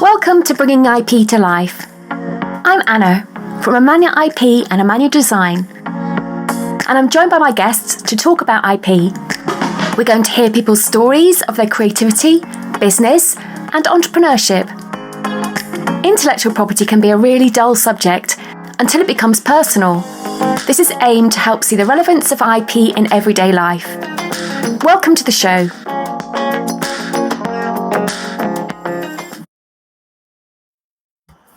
Welcome to Bringing IP to Life. I'm Anna from Amanya IP and Amanya Design, and I'm joined by my guests to talk about IP. We're going to hear people's stories of their creativity, business, and entrepreneurship. Intellectual property can be a really dull subject until it becomes personal. This is aimed to help see the relevance of IP in everyday life. Welcome to the show.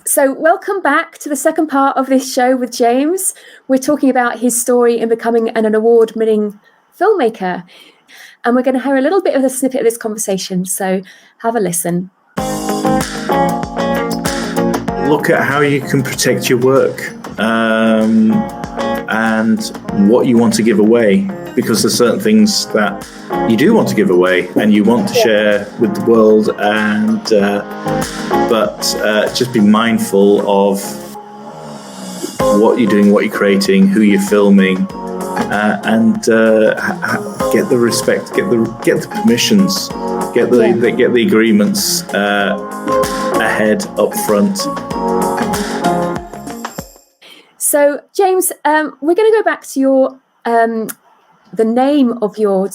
So welcome back to the second part of this show with James. We're talking about his story in becoming an award-winning filmmaker. And we're going to hear a little bit of a snippet of this conversation. So have a listen. Look at how you can protect your work and what you want to give away, because there's certain things that you do want to give away and you want to share with the world, and but just be mindful of what you're doing, what you're creating, who you're filming, and get the respect, get the permissions, get the agreements ahead up front. So James, we're going to go back to your the name of your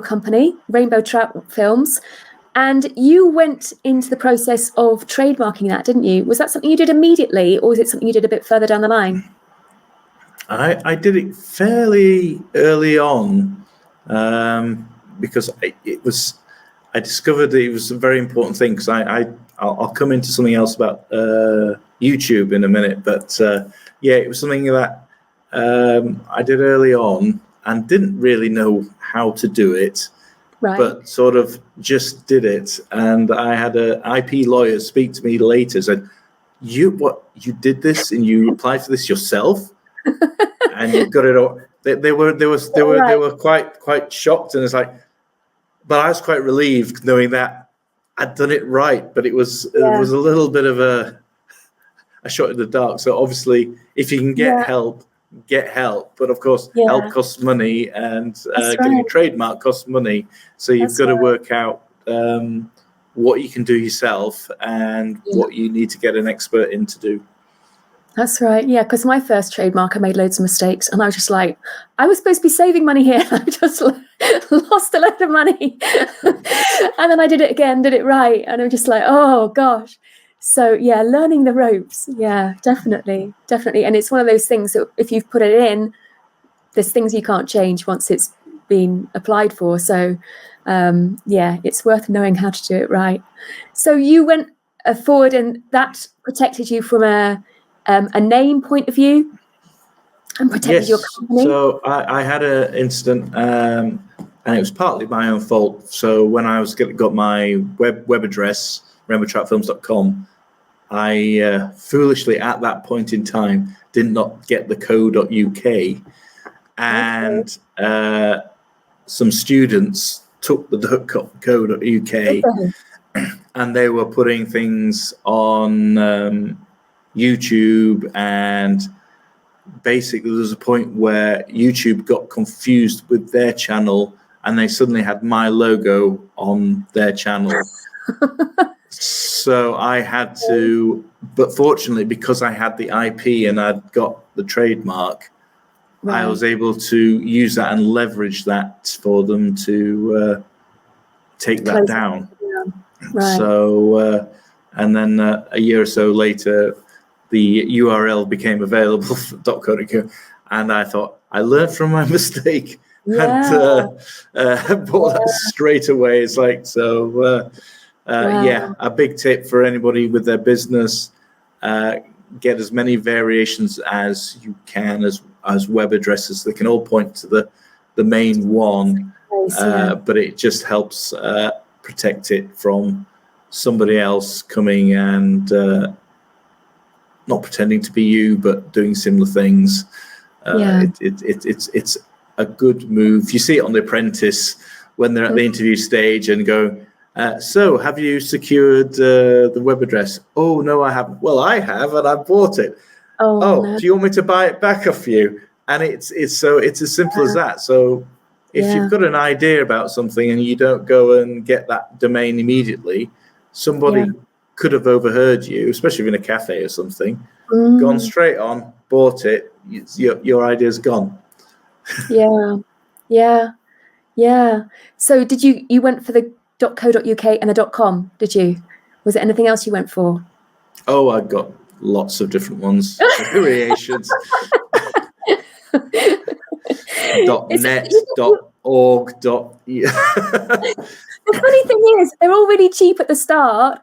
company, Rainbow Trout Films, and you went into the process of trademarking that, didn't you? Was that something you did immediately, or was it something you did a bit further down the line? I did it fairly early on because I discovered that it was a very important thing, because I'll come into something else about YouTube in a minute, but it was something that I did early on and didn't really know how to do it, right, but sort of just did it. And I had an IP lawyer speak to me later, said, you did this and you applied for this yourself and you got it all. They were quite shocked, and it's like, but I was quite relieved knowing that I'd done it right. But it was a little bit of a shot in the dark. So obviously, if you can get help, get help. But of course, help costs money, and getting a trademark costs money. So you've got to work out what you can do yourself and what you need to get an expert in to do. That's right. Yeah, because my first trademark, I made loads of mistakes, and I was just like, I was supposed to be saving money here. I just lost a load of money. And then I did it again, did it right. And I'm just like, oh gosh. So yeah, learning the ropes. Yeah, definitely. And it's one of those things that if you've put it in, there's things you can't change once it's been applied for. So it's worth knowing how to do it right. So you went forward, and that protected you from a name point of view and protected your company? So I had an incident, and it was partly my own fault. So when I got my web address, rainbowtroutfilms.com, I foolishly at that point in time did not get the .uk, and some students took the .co.uk and they were putting things on YouTube, and basically there was a point where YouTube got confused with their channel and they suddenly had my logo on their channel. So I had to, but fortunately because I had the IP and I'd got the trademark, I was able to use that and leverage that for them to take that down. Right. So and then a year or so later, the URL became available for .co.uk, and I thought I learned from my mistake and bought that straight away. It's like, so a big tip for anybody with their business: get as many variations as you can as web addresses. They can all point to the main one, but it just helps protect it from somebody else coming and not pretending to be you, but doing similar things. It's a good move. You see it on The Apprentice when they're at the interview stage and go, so have you secured the web address? Oh, no, I haven't. Well, I have, and I bought it. No. Do you want me to buy it back off you? And it's as simple as that. So if you've got an idea about something and you don't go and get that domain immediately, somebody could have overheard you, especially in a cafe or something, gone straight on, bought it, your idea's gone. Yeah. So did you went for the .co.uk and the .com, did you? Was there anything else you went for? Oh, I got lots of different ones, variations. .net, .org, The funny thing is, they're all really cheap at the start,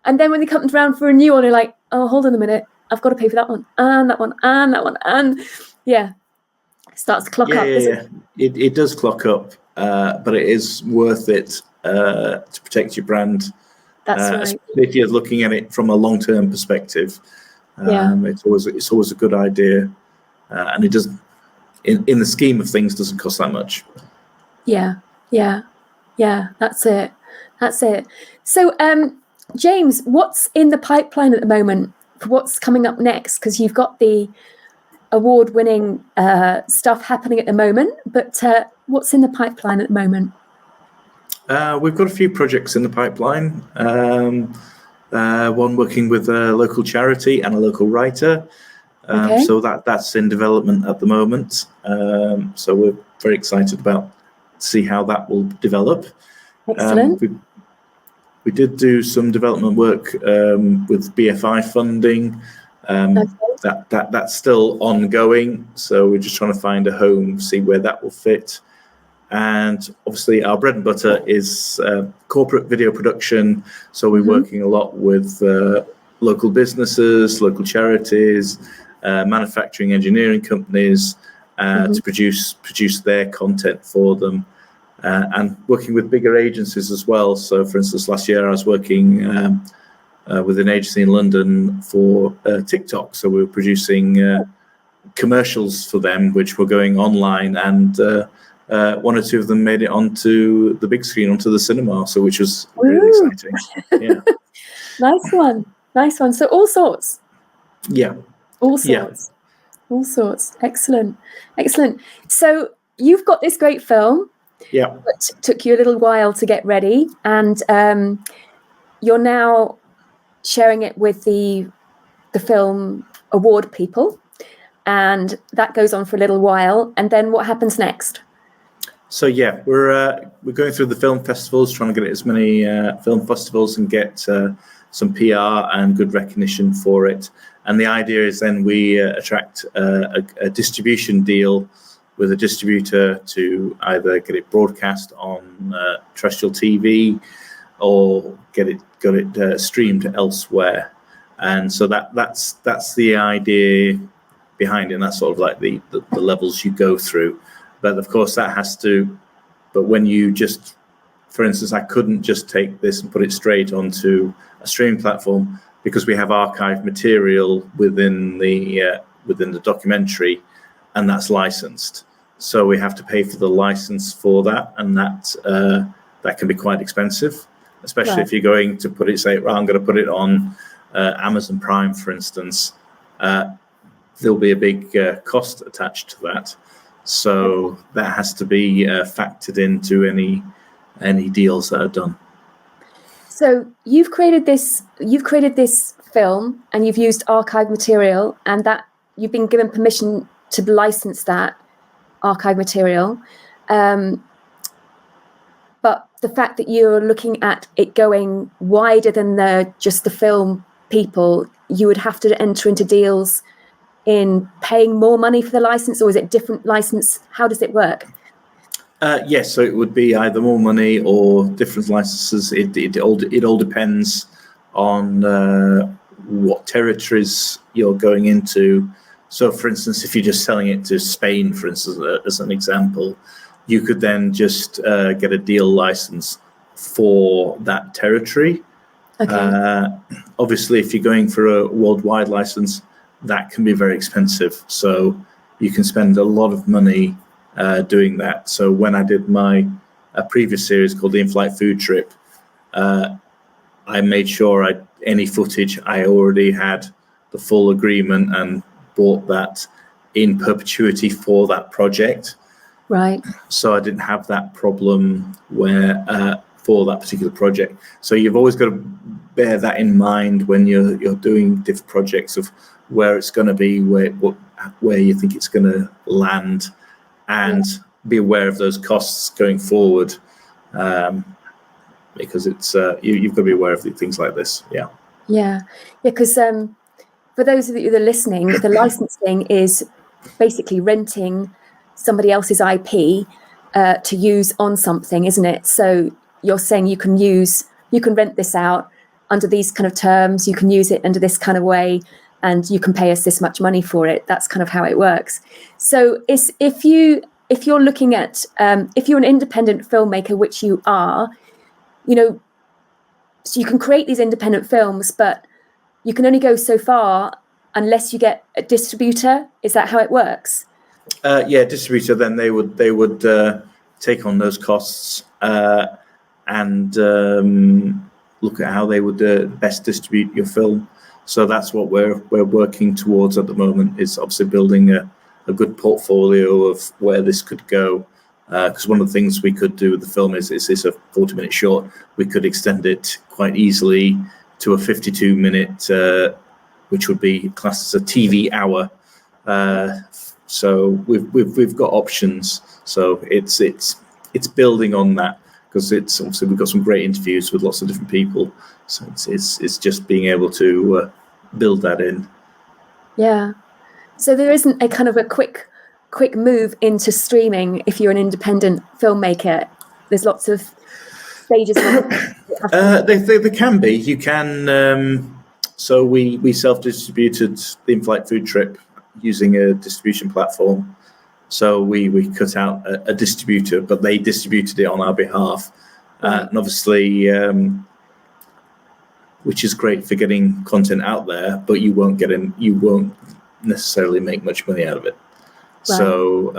and then when they come around for a new one, you're like, oh, hold on a minute, I've got to pay for that one, and that one, and that one, and it starts to clock up. It does clock up, but it is worth it to protect your brand. That's right. If you're looking at it from a long-term perspective, it's always a good idea, and it doesn't, in the scheme of things, doesn't cost that much. Yeah. That's it. So, James, what's in the pipeline at the moment? What's coming up next? Because you've got the award-winning stuff happening at the moment, but what's in the pipeline at the moment? We've got a few projects in the pipeline. One working with a local charity and a local writer. So that's in development at the moment. So we're very excited about see how that will develop. Excellent. We did do some development work with BFI funding. That's still ongoing. So we're just trying to find a home, see where that will fit. And obviously our bread and butter is corporate video production. So we're working a lot with local businesses, local charities, manufacturing engineering companies to produce their content for them, and working with bigger agencies as well. So for instance, last year I was working with an agency in London for TikTok. So we were producing commercials for them, which were going online, and one or two of them made it onto the big screen, onto the cinema, so which was really exciting. Yeah. Nice one. So all sorts. Yeah. All sorts. Excellent. So you've got this great film. Yeah. But took you a little while to get ready, and you're now sharing it with the film award people, and that goes on for a little while. And then what happens next? So we're going through the film festivals, trying to get as many film festivals and get some PR and good recognition for it. And the idea is then we attract a distribution deal with a distributor to either get it broadcast on terrestrial TV or get it streamed elsewhere. And so that's the idea behind it. And that's sort of like the levels you go through. But of course that has to, but when you just, for instance, I couldn't just take this and put it straight onto a streaming platform because we have archived material within the documentary, and that's licensed. So we have to pay for the license for that, and that can be quite expensive, especially if you're going to put it, say, well, I'm going to put it on Amazon Prime, for instance. There'll be a big cost attached to that. So that has to be factored into any deals that are done. So you've created this film, and you've used archive material, and that you've been given permission to license that archive material. But the fact that you're looking at it going wider than just the film people, you would have to enter into deals in paying more money for the license, or is it different license? How does it work? Yes, so it would be either more money or different licenses. It all depends on what territories you're going into. So, for instance, if you're just selling it to Spain, for instance, as an example, you could then just get a deal license for that territory. Okay. Obviously, if you're going for a worldwide license, that can be very expensive. So you can spend a lot of money doing that. So when I did my previous series called the In-Flight Food Trip, I made sure any footage I already had the full agreement and bought that in perpetuity for that project. Right. So I didn't have that problem where for that particular project. So you've always got to bear that in mind when you're doing different projects of where it's going to be, where you think it's going to land, and be aware of those costs going forward, because it's you've got to be aware of things like this. Yeah, because for those of you that are listening, the licensing is basically renting somebody else's IP to use on something, isn't it? So you're saying you can rent this out under these kind of terms, you can use it under this kind of way, and you can pay us this much money for it. That's kind of how it works. So if you're looking at if you're an independent filmmaker, which you are, so you can create these independent films, but you can only go so far unless you get a distributor. Is that how it works? Distributor. Then they would take on those costs and look at how they would best distribute your film. So that's what we're working towards at the moment, is obviously building a good portfolio of where this could go. Because one of the things we could do with the film is it's a 40-minute short. We could extend it quite easily to a 52-minute, which would be classed as a TV hour. So we've got options. So it's building on that, because it's obviously we've got some great interviews with lots of different people. So it's just being able to build that in. Yeah. So there isn't a kind of a quick move into streaming if you're an independent filmmaker. There's lots of stages. There can be. You can. So we self-distributed the in-flight food trip using a distribution platform. So we cut out a distributor, but they distributed it on our behalf, and obviously, which is great for getting content out there. But you won't necessarily make much money out of it. Right. So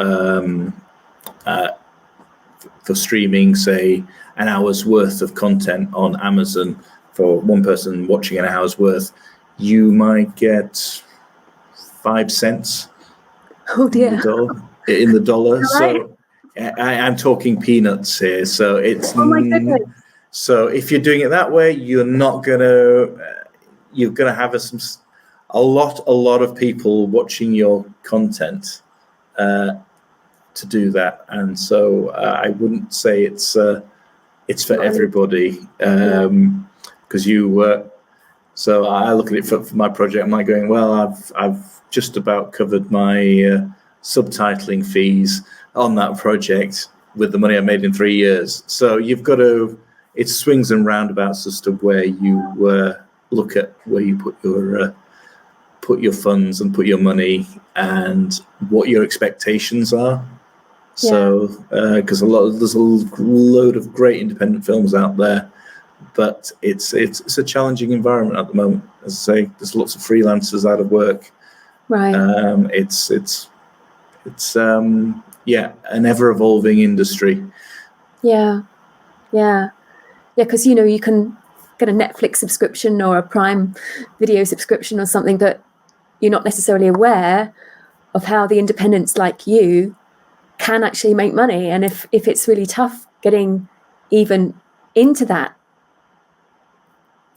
for streaming, say, an hour's worth of content on Amazon, for one person watching an hour's worth, you might get 5 cents. Oh dear. In the dollar. Right. So I'm talking peanuts here. So it's my goodness. So if you're doing it that way, you're gonna have a lot of people watching your content to do that, and so I wouldn't say it's for everybody, because so I look at it for my project. I'm like going, well, I've just about covered my subtitling fees on that project with the money I made in 3 years. So you've got to, it swings and roundabouts as to where you look at where you put your funds and put your money and what your expectations are. So because there's a load of great independent films out there, but it's a challenging environment at the moment. As I say, there's lots of freelancers out of work. Right. It's an ever evolving industry. Yeah. Because you can get a Netflix subscription or a Prime Video subscription or something, but you're not necessarily aware of how the independents like you can actually make money. And if it's really tough getting even into that,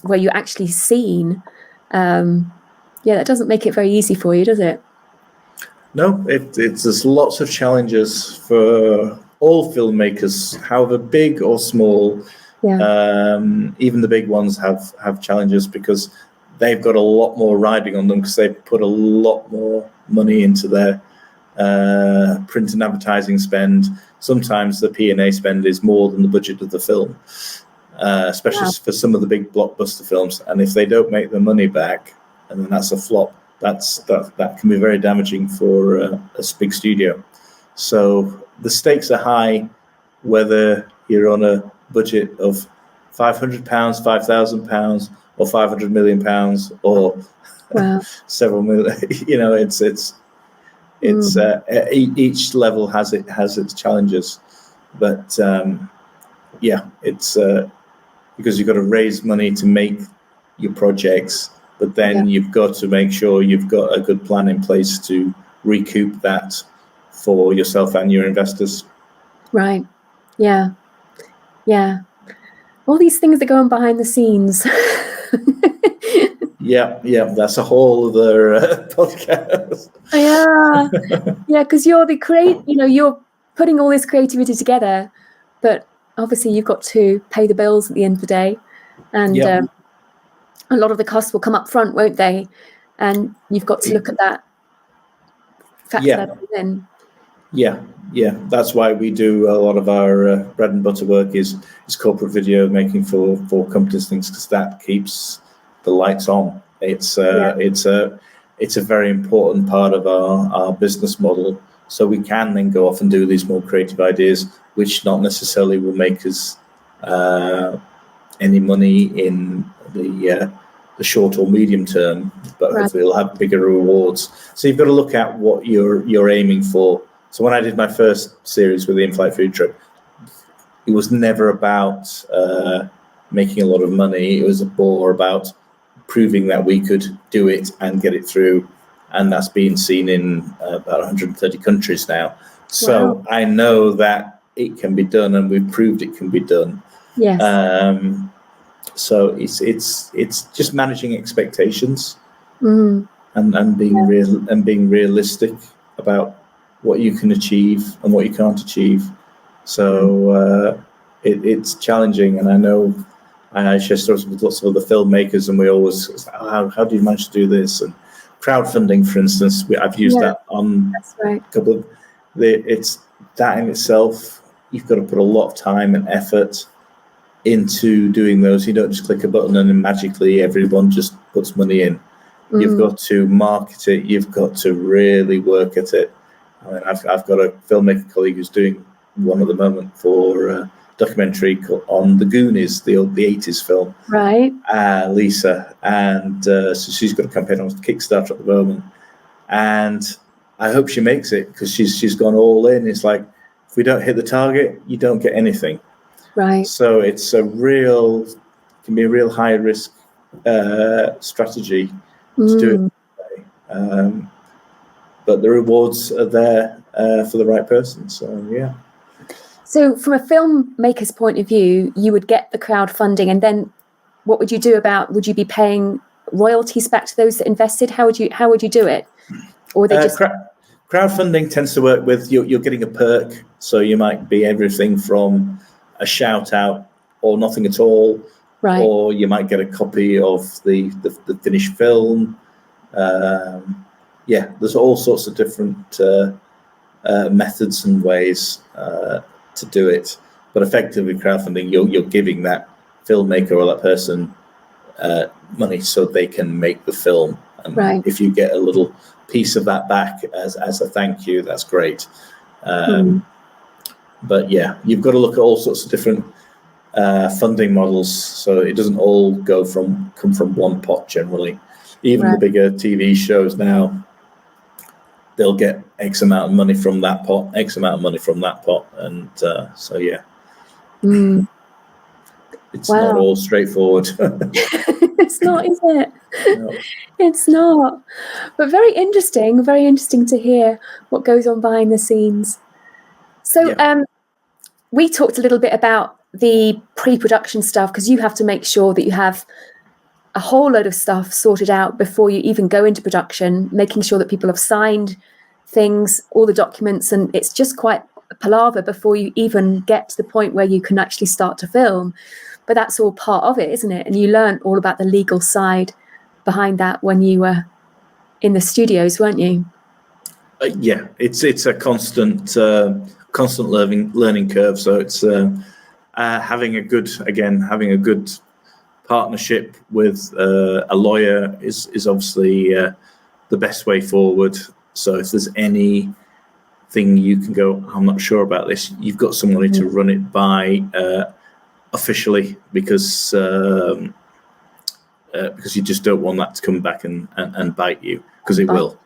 where you're actually seen, that doesn't make it very easy for you, does it? No, there's lots of challenges for all filmmakers, however big or small. Yeah. Even the big ones have challenges because they've got a lot more riding on them, because they've put a lot more money into their print and advertising spend. Sometimes the P&A spend is more than the budget of the film, especially for some of the big blockbuster films. And if they don't make their money back, and then that's a flop, that can be very damaging for a big studio. So the stakes are high, whether you're on a budget of £500, £5,000, or £500 million, or several million. Each level has its challenges, but it's because you've got to raise money to make your projects, but then you've got to make sure you've got a good plan in place to recoup that for yourself and your investors. Right. Yeah. All these things that go on behind the scenes. Yeah, that's a whole other podcast. Yeah, because you're you're putting all this creativity together, but obviously you've got to pay the bills at the end of the day, and Yeah. a lot of the costs will come up front, won't they? And you've got to look at that, factor that in. Yeah, that's why we do a lot of our bread and butter work is corporate video making for companies, things, because that keeps the lights on. It's a very important part of our business model. So we can then go off and do these more creative ideas, which not necessarily will make us any money in the short or medium term, but hopefully it'll have bigger rewards. So you've got to look at what you're aiming for. So when I did my first series with the in-flight food truck, it was never about making a lot of money. It was more about proving that we could do it and get it through. And that's been seen in about 130 countries now. So I know that it can be done, and we've proved it can be done. Yes. So it's just managing expectations and being realistic about what you can achieve and what you can't achieve. So it's challenging, and I know I share stories with lots of other filmmakers, and we always how do you manage to do this? And crowdfunding, for instance, I've used that on a couple of it's that in itself. You've got to put a lot of time and effort into doing those. You don't just click a button and then magically everyone just puts money in. You've got to market it. You've got to really work at it. I mean, I've got a filmmaker colleague who's doing one at the moment for a documentary on the Goonies, the 80s film. Right. Lisa. And so she's got a campaign on Kickstarter at the moment. And I hope she makes it, because she's gone all in. It's like, if we don't hit the target, you don't get anything. Right. So it's can be a real high risk strategy to do it. But the rewards are there for the right person. So, yeah. So from a filmmaker's point of view, you would get the crowdfunding, and then what would you do would you be paying royalties back to those that invested? How would you do it? Or they just... Crowdfunding tends to work with, you're getting a perk. So you might be everything from a shout out or nothing at all. Right. Or you might get a copy of the finished film. There's all sorts of different methods and ways to do it. But effectively, crowdfunding, you're giving that filmmaker or that person money so they can make the film. And if you get a little piece of that back as a thank you, that's great. But yeah, you've got to look at all sorts of different funding models, so it doesn't all come from one pot generally. Even the bigger TV shows now, they'll get X amount of money from that pot, X amount of money from that pot, and so yeah. It's not all straightforward. It's not, is it? No. It's not. But very interesting to hear what goes on behind the scenes. So we talked a little bit about the pre-production stuff, because you have to make sure that you have a whole load of stuff sorted out before you even go into production, making sure that people have signed things, all the documents, and it's just quite a palaver before you even get to the point where you can actually start to film. But that's all part of it, isn't it? And you learn all about the legal side behind that when you were in the studios, weren't you? It's a constant learning curve. So it's having a good partnership with a lawyer is obviously the best way forward. So if there's anything you can go, I'm not sure about this, you've got somebody to run it by officially, because you just don't want that to come back and bite you, because it will.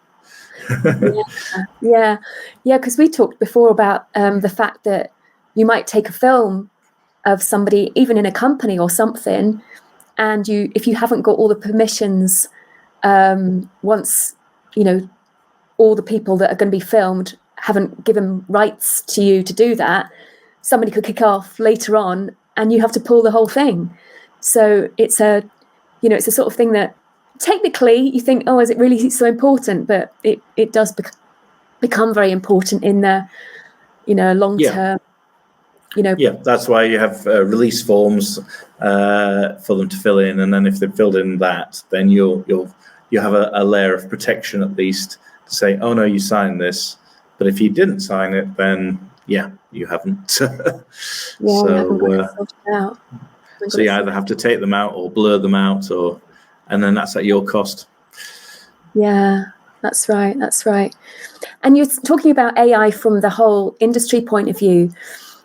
Yeah, because we talked before about the fact that you might take a film of somebody, even in a company or something, and if you haven't got all the permissions, once all the people that are going to be filmed haven't given rights to you to do that, somebody could kick off later on and you have to pull the whole thing. So it's a it's the sort of thing that technically you think, oh, is it really so important? But it does become very important in the, long term. That's why you have release forms for them to fill in, and then if they've filled in that, then you'll have a layer of protection at least to say, oh no, you signed this. But if you didn't sign it, then you haven't. So you either have to take them out or blur them out, and then that's at your cost. Yeah, that's right. And you're talking about AI from the whole industry point of view.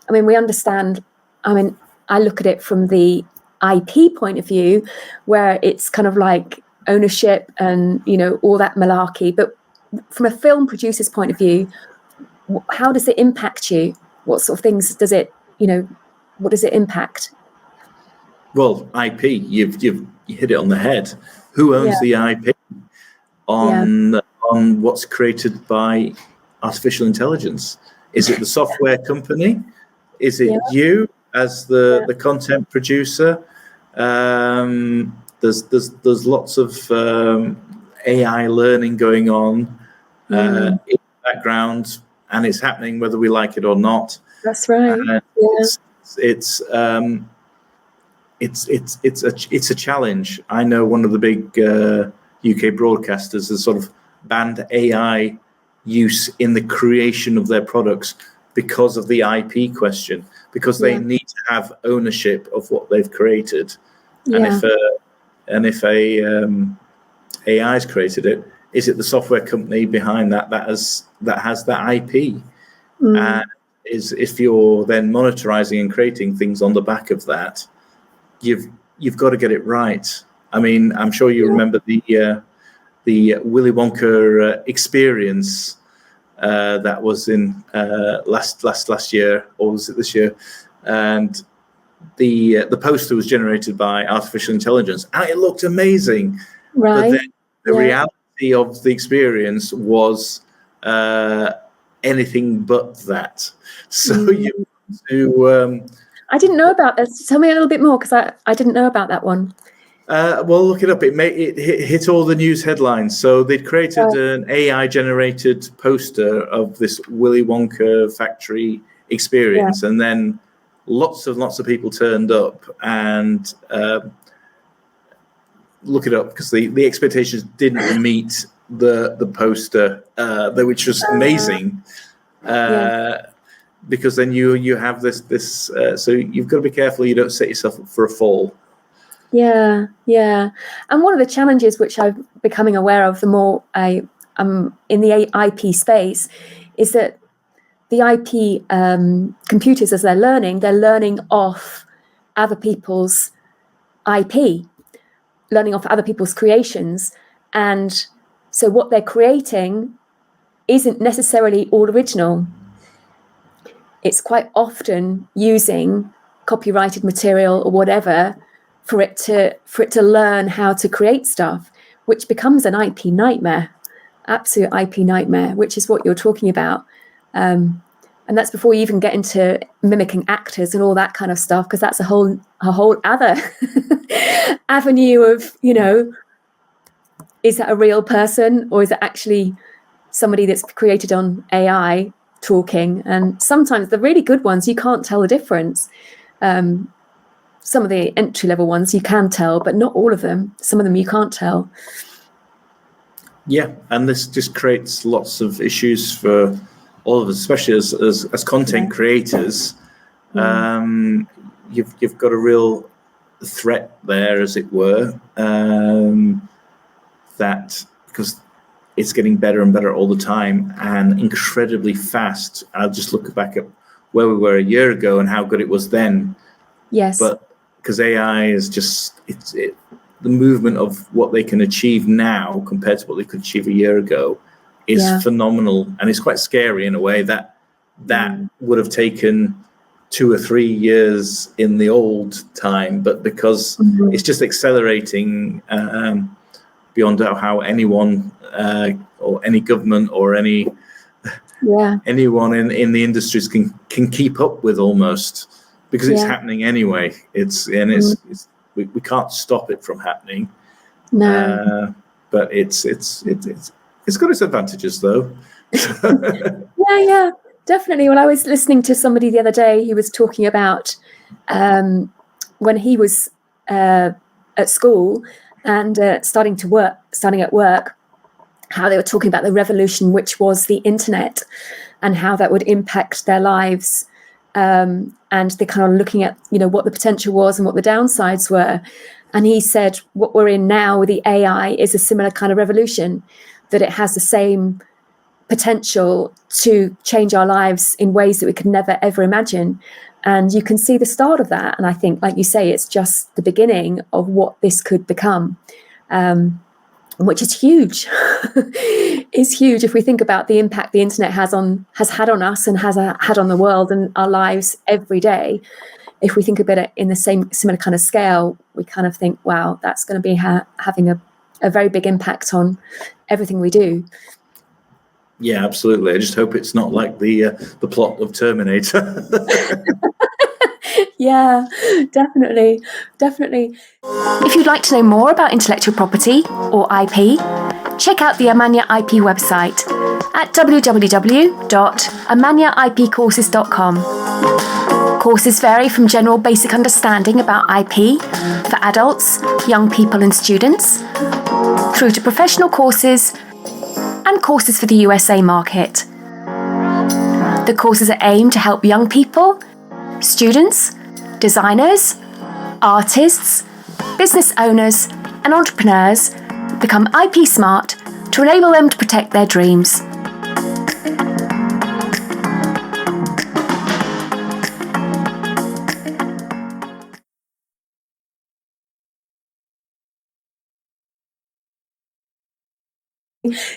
I mean, we understand, I look at it from the IP point of view, where it's kind of like ownership and, all that malarkey. But from a film producer's point of view, how does it impact you? What sort of things does it, what does it impact? Well, IP, you've hit it on the head. Who owns the IP on what's created by artificial intelligence? Is it the software company? Is it you as the content producer? There's lots of AI learning going on in the background, and it's happening whether we like it or not. That's right. It's a challenge. I know one of the big UK broadcasters has sort of banned AI use in the creation of their products because of the IP question, because they need to have ownership of what they've created. And if AI's created it, is it the software company behind that has that IP? And if you're then monetizing and creating things on the back of that, you've got to get it right. I mean, I'm sure you remember the Willy Wonka experience that was in last year, or was it this year? And the poster was generated by artificial intelligence, and it looked amazing. Right. But then the reality of the experience was anything but that. So you have to. I didn't know about this. Tell me a little bit more, because I didn't know about that one. Well, look it up. It hit all the news headlines. So they'd created an AI-generated poster of this Willy Wonka factory experience, and then lots of people turned up and look it up, because the expectations didn't meet the poster, which was amazing. Because then you have this so you've got to be careful you don't set yourself up for a fall. And one of the challenges which I'm becoming aware of the more I'm in the IP space is that the IP computers, as they're learning off other people's IP, learning off other people's creations, and so what they're creating isn't necessarily all original. It's quite often using copyrighted material or whatever for it to learn how to create stuff, which becomes an IP nightmare, absolute IP nightmare, which is what you're talking about. And that's before you even get into mimicking actors and all that kind of stuff, because that's a whole other avenue of, is that a real person, or is it actually somebody that's created on AI talking? And sometimes the really good ones, you can't tell the difference. Some of the entry-level ones you can tell, but not all of them. Some of them you can't tell. Yeah, and this just creates lots of issues for all of us, especially as content creators. You've got a real threat there, as it were, that because it's getting better and better all the time and incredibly fast. I'll just look back at where we were a year ago and how good it was then. Yes. But because AI is just the movement of what they can achieve now compared to what they could achieve a year ago is phenomenal, and it's quite scary in a way that would have taken 2 or 3 years in the old time, but because it's just accelerating beyond how anyone or any government or anyone in the industries can keep up with, almost, because it's happening anyway. We're we can't stop it from happening. No. But it's got its advantages, though. Yeah, definitely. Well, I was listening to somebody the other day who was talking about when he was at school and starting at work, how they were talking about the revolution, which was the internet, and how that would impact their lives. And they're kind of looking at, what the potential was and what the downsides were. And he said, what we're in now with the AI is a similar kind of revolution, that it has the same potential to change our lives in ways that we could never, ever imagine. And you can see the start of that. And I think, like you say, it's just the beginning of what this could become, which is huge. Is huge if we think about the impact the internet has had on us and has had on the world and our lives every day. If we think about it in the similar kind of scale, we kind of think, wow, that's going to be having a very big impact on everything we do. Yeah, absolutely. I just hope it's not like the plot of Terminator. Yeah, definitely. If you'd like to know more about intellectual property or IP, check out the Amanya IP website at www.amanyaipcourses.com. Courses vary from general basic understanding about IP for adults, young people and students, through to professional courses and courses for the USA market. The courses are aimed to help young people, students, designers, artists, business owners and entrepreneurs become IP smart to enable them to protect their dreams.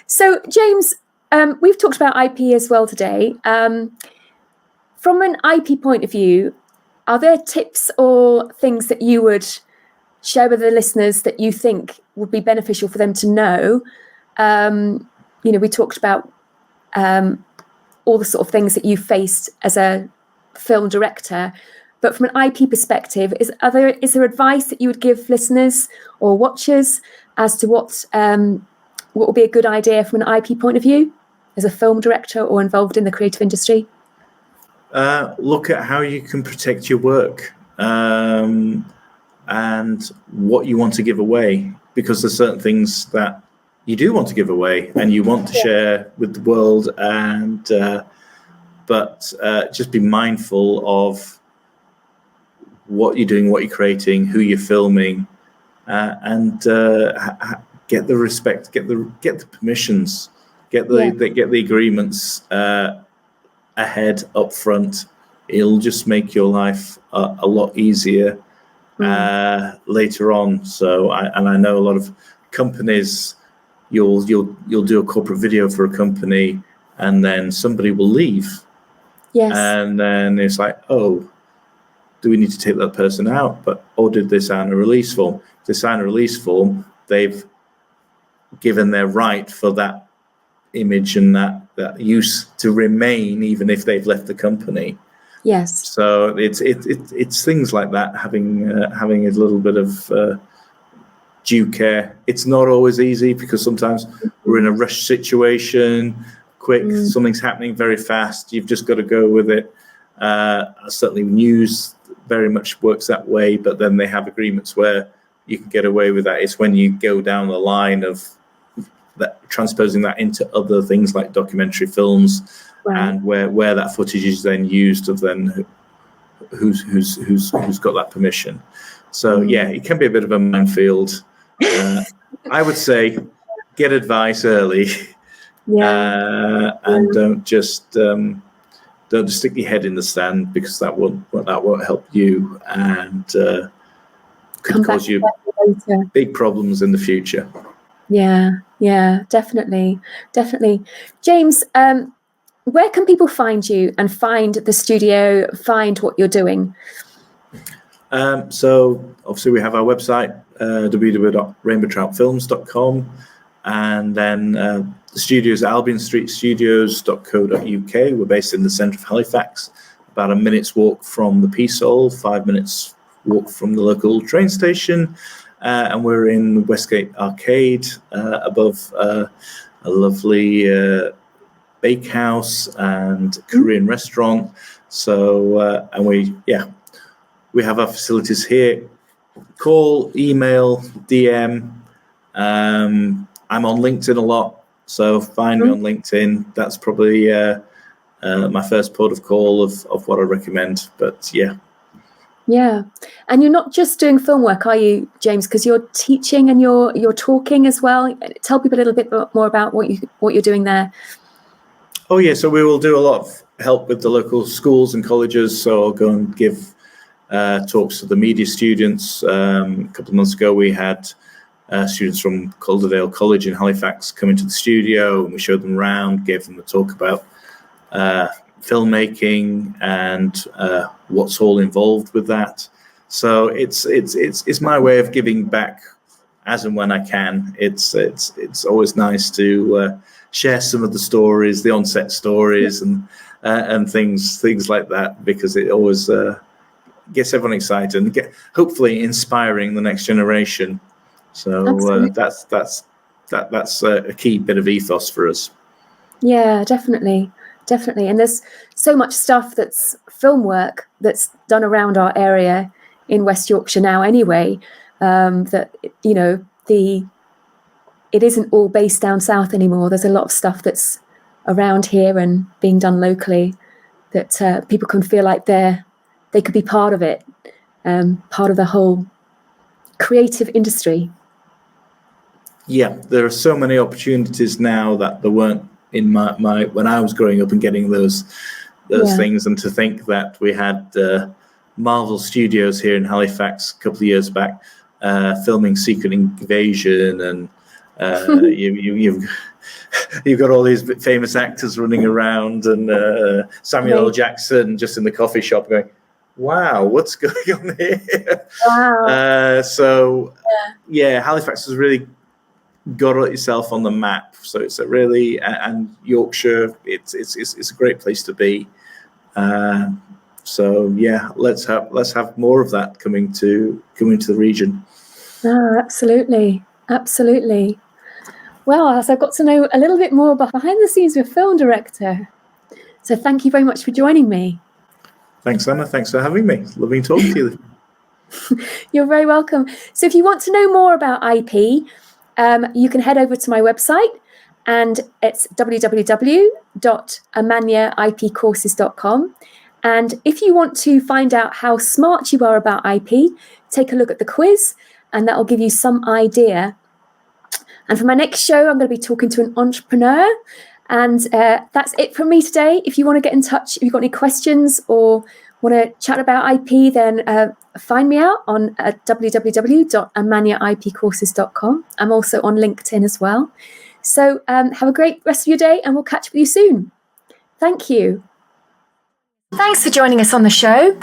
So, James, we've talked about IP as well today. From an IP point of view, are there tips or things that you would share with the listeners that you think would be beneficial for them to know? We talked about all the sort of things that you faced as a film director, but from an IP perspective, is there advice that you would give listeners or watchers as to what would be a good idea from an IP point of view as a film director or involved in the creative industry? Look at how you can protect your work and what you want to give away, because there's certain things that you do want to give away and you want to share with the world, and but just be mindful of what you're doing, what you're creating, who you're filming, and get the respect, get the permissions, get the agreements ahead up front. It'll just make your life a lot easier later on. So I know a lot of companies, you'll do a corporate video for a company and then somebody will leave. Yes. And then it's like, oh, do we need to take that person out? Or did they sign a release form? If they sign a release form, they've given their right for that image and that use to remain, even if they've left the company. Yes. So it's things like that, having a little bit of due care. It's not always easy because sometimes we're in a rush situation, quick, something's happening very fast, you've just got to go with it. Certainly news very much works that way, but then they have agreements where you can get away with that. It's when you go down the line of that, transposing that into other things like documentary films, and where that footage is then used of then who's got that permission. So yeah, it can be a bit of a minefield. I would say get advice early, and don't just stick your head in the sand, because that won't help you, and could cause you big problems in the future. Yeah, definitely. James, where can people find you and find the studio, find what you're doing? So obviously we have our website, www.rainbowtroutfilms.com, and then the studios, albionstreetstudios.co.uk. We're based in the centre of Halifax, about a minute's walk from the Peace Hall, 5 minutes walk from the local train station. And we're in Westgate Arcade above a lovely bakehouse and Korean restaurant. So, and we have our facilities here. Call, email, DM. I'm on LinkedIn a lot, so find me on LinkedIn. That's probably my first port of call of what I recommend. But yeah. Yeah. And you're not just doing film work, are you, James? Because you're teaching and you're talking as well. Tell people a little bit more about what you're doing there. Oh yeah, so we will do a lot of help with the local schools and colleges. So I'll go and give talks to the media students. A couple of months ago, we had students from Calderdale College in Halifax come into the studio, and we showed them around, gave them a talk about filmmaking and what's all involved with that. So it's my way of giving back as and when I can. It's always nice to share some of the stories, the on-set stories, and things like that, because it always gets everyone excited and hopefully inspiring the next generation. So that's a key bit of ethos for us. Yeah, definitely. And there's so much stuff that's film work that's done around our area in West Yorkshire now anyway, that, you know, it isn't all based down south anymore. There's a lot of stuff that's around here and being done locally that people can feel like they could be part of it, part of the whole creative industry. Yeah, there are so many opportunities now that there weren't in my when I was growing up and getting those things. And to think that we had Marvel Studios here in Halifax a couple of years back filming Secret Invasion, and you've got all these famous actors running around, and Samuel L. Jackson just in the coffee shop going, wow, what's going on here? Wow. Halifax has really got itself on the map. So it's a really, and Yorkshire, it's a great place to be. So yeah, let's have more of that coming to the region. Oh, absolutely. Well, as I've got to know a little bit more behind the scenes with film director. So thank you very much for joining me. Thanks, Anna. Thanks for having me. Lovely talking to you. You're very welcome. So if you want to know more about IP, you can head over to my website, and it's www.amanyaipcourses.com. And if you want to find out how smart you are about IP, take a look at the quiz, and that will give you some idea. And for my next show, I'm going to be talking to an entrepreneur. And that's it from me today. If you want to get in touch, if you've got any questions or want to chat about IP, then find me out on www.amanyaipcourses.com. I'm also on LinkedIn as well. So have a great rest of your day, and we'll catch up with you soon. Thank you. Thanks for joining us on the show.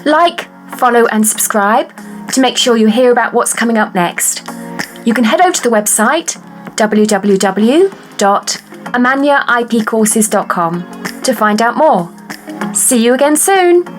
Like, follow and subscribe to make sure you hear about what's coming up next. You can head over to the website www.amanyaipcourses.com to find out more. See you again soon.